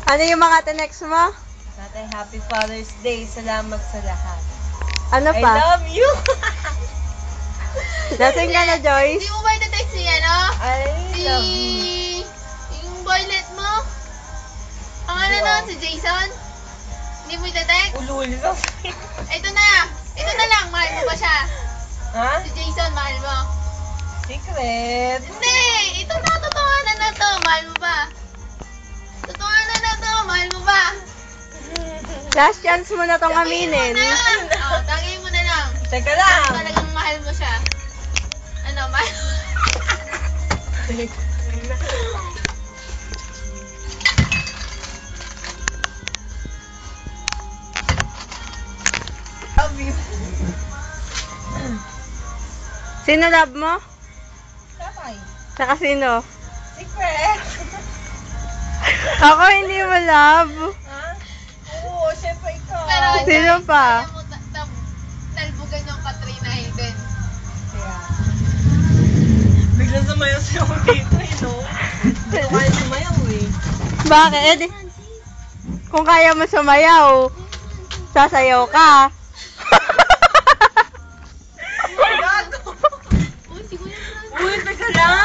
Ano yung mga tinext mo? Tatay, Happy Father's Day. Salamat sa lahat. Ano I pa? love you! Lasing ka na, Joyce? Hindi mo ba itetext si ano? I Si... love you. Yung boylet mo? Ang ano nun, si Jason? Hindi mo itetext? Ulul lang. Ito na! Ito na lang, mahal mo ba siya? Ha? Si Jason, mahal mo? Secret. Hindi! Ito na, totohanan na to, mahal mo ba? Totohanan na to, mahal mo ba? Last chance mo na tong aminin. Tagayin mo na lang. Teka lang. Kung talagang mahal mo siya. Ano, mahal mo? Love you. Sino love mo? Tatay. Saka sino? Secret. Ako hindi mo love. Ha? Oo, syempre ikaw. Pero, Sino guys, pa? alam mo, talbugan yung Katrina Hayden. Kaya. Biglang sumayaw siya ako dito eh, no? Hindi ko kaya sumayaw eh. Bakit? Kung kaya mo sumayaw, sasayaw ka. Gago! Uy, si Kuya Francis. Uy, teka lang!